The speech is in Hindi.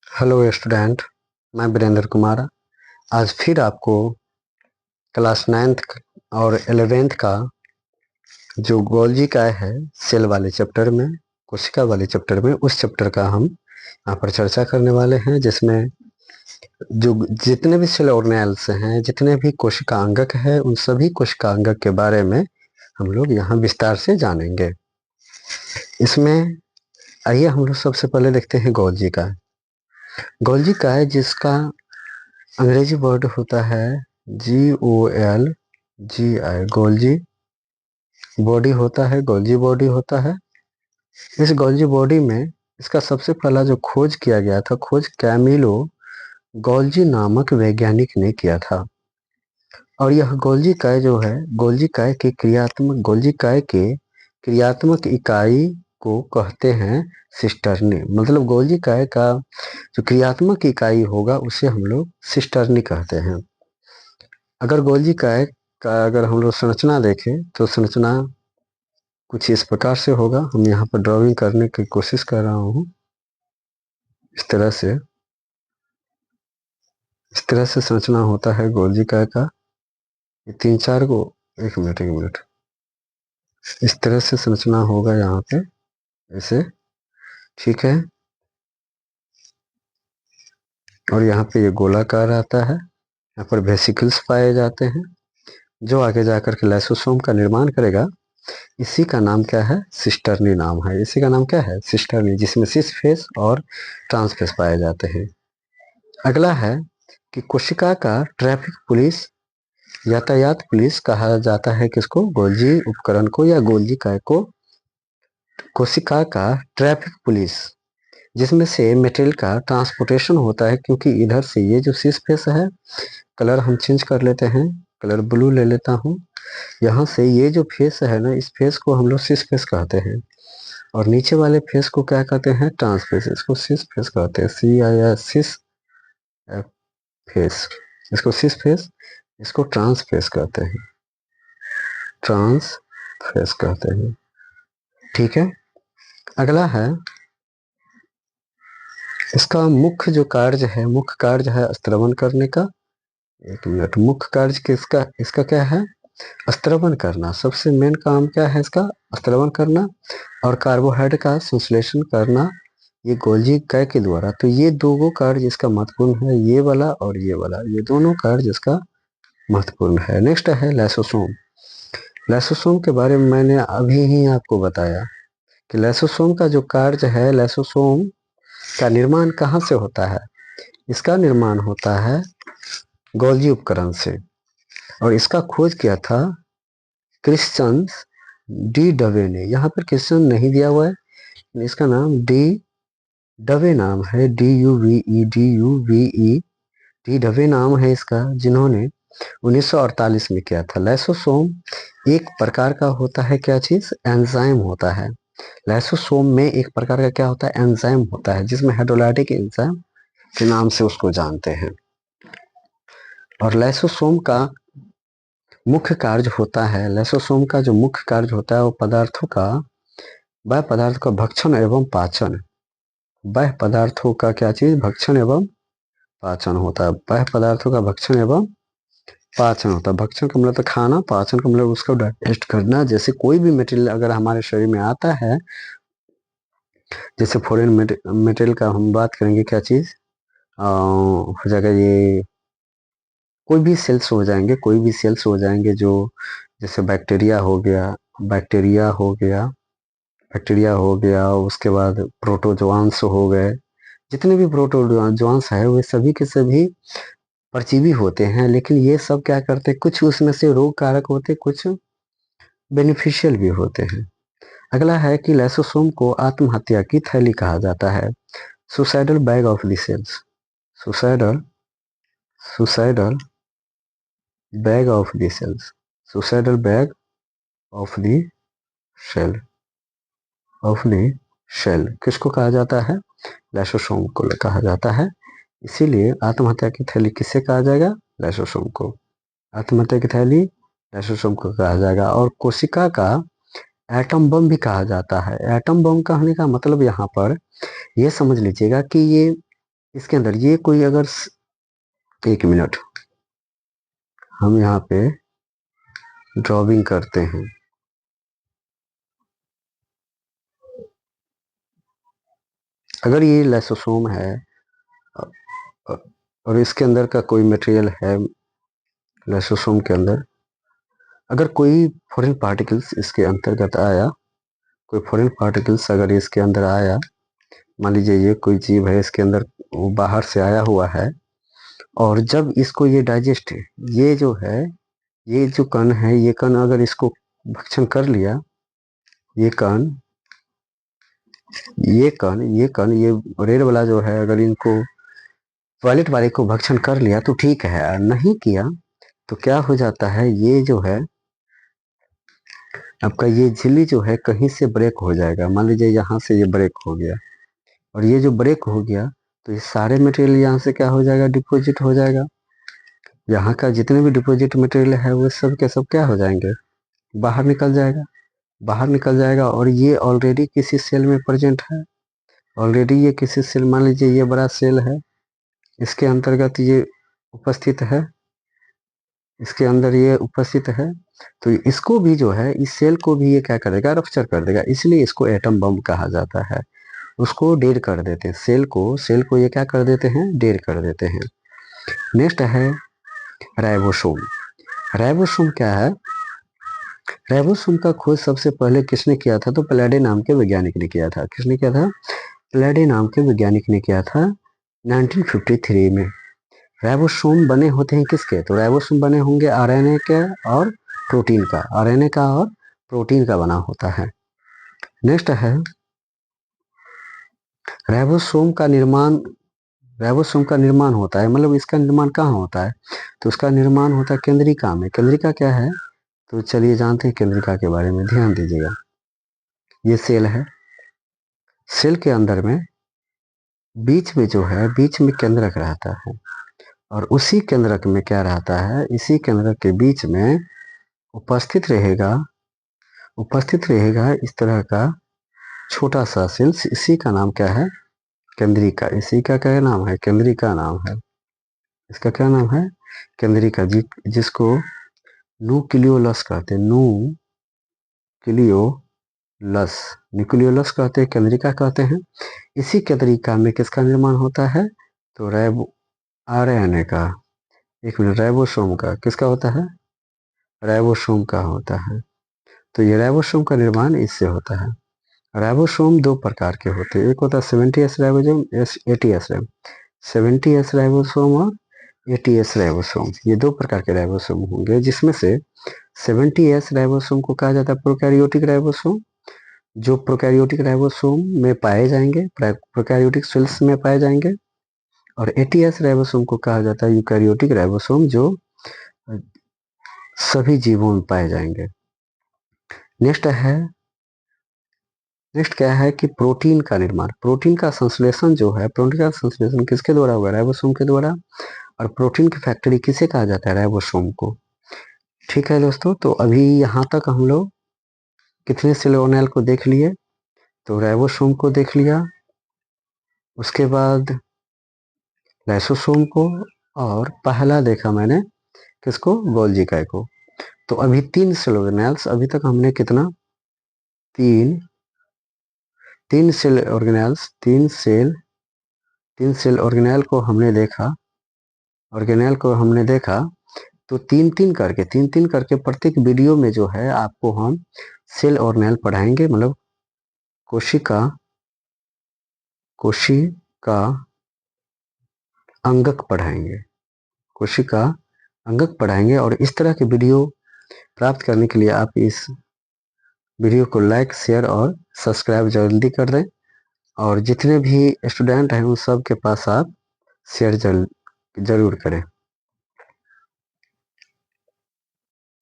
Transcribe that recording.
Hello student. मैं वीरेंद्र कुमार आज फिर आपको क्लास 9th और 11th का जो गोल्जी काय है सेल वाले चैप्टर में, कोशिका वाले चैप्टर में, उस चैप्टर का हम यहाँ पर चर्चा करने वाले हैं, जिसमें जो जितने भी सेल ऑर्गेनेल्स हैं, जितने भी कोशिका अंगक है, उन सभी कोशिका अंगक के बारे में हम लोग यहाँ विस्तार से जानेंगे। इसमें आइए हम लोग सबसे पहले देखते हैं गोल्जी काय। गोल्जी काय जिसका अंग्रेजी वर्ड होता है GOLGI, गोल्जी बॉडी होता है, गोल्जी बॉडी होता है। इस गोल्जी बॉडी में इसका सबसे पहला जो खोज किया गया था, खोज कैमिलो गोल्जी नामक वैज्ञानिक ने किया था। और यह गोल्जी काय जो है, गोल्जी काय के क्रियात्मक इकाई को कहते हैं सिस्टर्नी। मतलब गोल्जी काय का जो क्रियात्मक इकाई होगा उसे हम लोग सिस्टर्नी कहते हैं। अगर गोल्जी काय का अगर हम लोग संरचना देखें तो संरचना कुछ इस प्रकार से होगा। हम यहाँ पर ड्राइंग करने की कोशिश कर रहा हूँ। इस तरह से संरचना होता है गोल्जी काय का। ये 3-4 को एक मिनट इस तरह से संरचना होगा यहाँ पे, ऐसे, ठीक है। और यहाँ पे ये गोलाकार आता है। यहाँ पर वेसिकल्स पाए जाते हैं जो आगे जाकर के लाइसोसोम का निर्माण करेगा। इसी का नाम क्या है? सिस्टर्नी नाम है। इसी का नाम क्या है? सिस्टर्नी, जिसमें सिस फेस और ट्रांस फेस पाए जाते हैं। अगला है कि कोशिका का ट्रैफिक पुलिस, यातायात पुलिस कहा जाता है किसको? गोल्जी उपकरण को या गोल्जी काय को कोशिका का ट्रैफिक पुलिस, जिसमें से मटेरियल का ट्रांसपोर्टेशन होता है। क्योंकि इधर से ये जो सिस फेस है, कलर हम चेंज कर लेते हैं, कलर ब्लू ले लेता हूँ। यहाँ से ये जो फेस है ना, इस फेस को हम लोग सिस फेस कहते हैं। और नीचे वाले फेस को क्या कहते हैं? Trans face. इसको सिस फेस कहते हैं, सिस फेस। इसको सिस फेस, इसको ट्रांस फेस कहते हैं, ट्रांस फेस कहते हैं, ठीक है। अगला है इसका मुख्य कार्य है स्त्रवण करने का। एक मिनट, मुख्य कार्य किसका? इसका क्या है? स्त्रवण करना। सबसे मेन काम क्या है इसका? स्त्रवण करना और कार्बोहाइड्रेट का संश्लेषण करना, ये गोल्जी काय के द्वारा। तो ये दो कार्य जिसका महत्वपूर्ण है, ये वाला और ये वाला, ये दोनों कार्य जिसका महत्वपूर्ण है। नेक्स्ट है लाइसोसोम। लाइसोसोम के बारे में मैंने अभी ही आपको बताया कि लाइसोसोम का जो कार्य है, लाइसोसोम का निर्माण कहाँ से होता है? इसका निर्माण होता है गोल्जी उपकरण से। और इसका खोज किया था क्रिश्चियन डी डवे ने। यहाँ पर क्रिश्चियन नहीं दिया हुआ है, इसका नाम डी डवे नाम है, DUVE, डी डवे नाम है इसका, जिन्होंने 1948 में किया था। लाइसोसोम एक प्रकार का होता है, क्या चीज? एंजाइम होता है। लाइसोसोम में एक प्रकार का क्या होता है? एंजाइम होता है, जिसमें हाइड्रोलाइटिक एंजाइम के नाम से उसको जानते हैं। और लाइसोसोम का मुख्य कार्य होता है, लाइसोसोम का जो मुख्य कार्य होता है वो बाह्य पदार्थ का भक्षण एवं पाचन। बाह्य पदार्थों का क्या चीज? भक्षण एवं पाचन होता है। बाह्य पदार्थों का भक्षण एवं पाचन होता है। भक्षण का मतलब तो खाना, पाचन का मतलब उसको डाइजेस्ट करना। जैसे कोई भी मटेरियल अगर हमारे शरीर में आता है, जैसे फॉरेन मटेरियल का हम बात करेंगे, क्या चीज हो जाएगा? ये कोई भी सेल्स हो जाएंगे जो, जैसे बैक्टीरिया हो गया, उसके बाद प्रोटोजोआंस हो गए। जितने भी प्रोटोजोआंस है वे सभी के सभी परजीवी होते हैं। लेकिन ये सब क्या करते हैं? कुछ उसमें से रोग कारक होते, कुछ बेनिफिशियल भी होते हैं। अगला है कि लाइसोसोम को आत्महत्या की थैली कहा जाता है, suicidal bag of the cells. Suicidal bag of the cells, suicidal bag of the cell, किसको कहा जाता है? लाइसोसोम को कहा जाता है। इसीलिए आत्महत्या की थैली किससे कहा जाएगा? लाइसोसोम को। आत्महत्या की थैली लाइसोसोम को कहा जाएगा। और कोशिका का एटम बम भी कहा जाता है। एटम बम कहने का मतलब यहाँ पर यह समझ लीजिएगा कि ये इसके अंदर ये कोई अगर 1 मिनट हम यहाँ पे ड्रॉइंग करते हैं, अगर ये लाइसोसोम है और इसके अंदर का कोई मटेरियल है, लाइसोसोम के अंदर अगर कोई फॉरेन पार्टिकल्स इसके अंतर्गत आया, कोई फॉरेन पार्टिकल्स अगर इसके अंदर आया, मान लीजिए ये कोई जीव है इसके अंदर, वो बाहर से आया हुआ है, और जब इसको ये डाइजेस्ट, ये जो है, ये जो कण है, ये कण अगर इसको भक्षण कर लिया, ये कण ये रेड वाला जो है, अगर इनको टॉयलेट वाले को भक्षण कर लिया तो ठीक है, नहीं किया तो क्या हो जाता है, ये जो है आपका ये झिल्ली जो है कहीं से ब्रेक हो जाएगा। मान लीजिए यहाँ से ये ब्रेक हो गया, और ये जो ब्रेक हो गया तो ये सारे मटेरियल यहाँ से क्या हो जाएगा, डिपॉजिट हो जाएगा। यहाँ का जितने भी डिपॉजिट मटेरियल है वो सब के सब क्या हो जाएंगे, बाहर निकल जाएगा, बाहर निकल जाएगा। और ये ऑलरेडी किसी सेल में प्रेजेंट है, ऑलरेडी ये किसी सेल, मान लीजिए ये बड़ा सेल है, इसके अंतर्गत ये उपस्थित है, इसके अंदर ये उपस्थित है, तो इसको भी जो है, इस सेल को भी ये क्या करेगा, रप्चर कर देगा, इसलिए इसको एटम बम कहा जाता है। उसको डेड कर देते हैं, सेल को ये क्या कर देते हैं, डेड कर देते हैं। नेक्स्ट है राइबोसोम। राइबोसोम क्या है, राइबोसोम का खोज सबसे पहले किसने किया था, तो प्लेडे नाम के वैज्ञानिक ने किया था। किसने किया था, प्लेडे नाम के वैज्ञानिक ने किया था 1953 में। राइबोसोम बने होते हैं किसके, तो राइबोसोम बने होंगे आरएनए के और प्रोटीन का, आरएनए का और प्रोटीन का बना होता है। नेक्स्ट है राइबोसोम का निर्माण, राइबोसोम का निर्माण होता है, मतलब इसका निर्माण कहाँ होता है, तो उसका निर्माण होता है केंद्रिका में। केंद्रिका क्या है, तो चलिए जानते हैं केंद्रिका के बारे में, ध्यान दीजिएगा। ये सेल है, सेल के अंदर में बीच में जो है, बीच में केंद्रक रहता है, और उसी केंद्रक में क्या रहता है, इसी केंद्रक के बीच में उपस्थित रहेगा, इस तरह का छोटा सा सेल, इसी का नाम क्या है, केंद्रिका। इसी का क्या नाम है, केंद्रिका नाम है। इसका क्या नाम है, केंद्रिका, जिसको न्यूक्लियोलस कहते हैं, न्यूक्लियोलस कहते हैं, केंद्रिका कहते हैं। इसी केंद्रिका में किसका निर्माण होता है, तो आरएनए का, एक मिनट, राइबोसोम का, किसका होता है, राइबोसोम का होता है। तो ये राइबोसोम का निर्माण इससे होता है। राइबोसोम दो प्रकार के होते हैं, एक होता है 70S ribosome, 80S ribosome, 70S ribosome और 80S राइबोसोम, ये दो प्रकार के राइबोसोम होंगे, जिसमें से 70S राइबोसोम को कहा जाता है प्रोकैरियोटिक राइबोसोम, जो प्रोकैरियोटिक राइबोसोम में पाए जाएंगे, प्रोकैरियोटिक सेल्स में पाए जाएंगे। और 80S राइबोसोम को कहा जाता है यूकैरियोटिक राइबोसोम, जो सभी जीवों में पाए जाएंगे। नेक्स्ट क्या है कि प्रोटीन का निर्माण, प्रोटीन का संश्लेषण जो है, प्रोटीन का संश्लेषण किसके द्वारा होगा, राइबोसोम के द्वारा। और प्रोटीन की फैक्ट्री किसे कहा जाता है, राइबोसोम को। ठीक है दोस्तों, तो अभी यहाँ तक हम लोग कितने सेल ऑर्गेनेल को देख लिए, तो राइबोसोम को देख लिया, उसके बाद लाइसोसोम को, और पहला देखा मैंने किसको, गोल्जी काय को। तो अभी 3 सेल ऑर्गेनेल्स, अभी तक हमने कितना, तीन सेल ऑर्गेनेल्स, तीन सेल ऑर्गेनेल को हमने देखा। तो तीन तीन करके प्रत्येक वीडियो में जो है आपको हम सेल ऑर्गेनेल पढ़ाएंगे, मतलब कोशिका अंगक पढ़ाएंगे। और इस तरह के वीडियो प्राप्त करने के लिए आप इस वीडियो को लाइक, शेयर और सब्सक्राइब जल्दी कर दें, और जितने भी स्टूडेंट हैं उन सब के पास आप शेयर जरूर करें।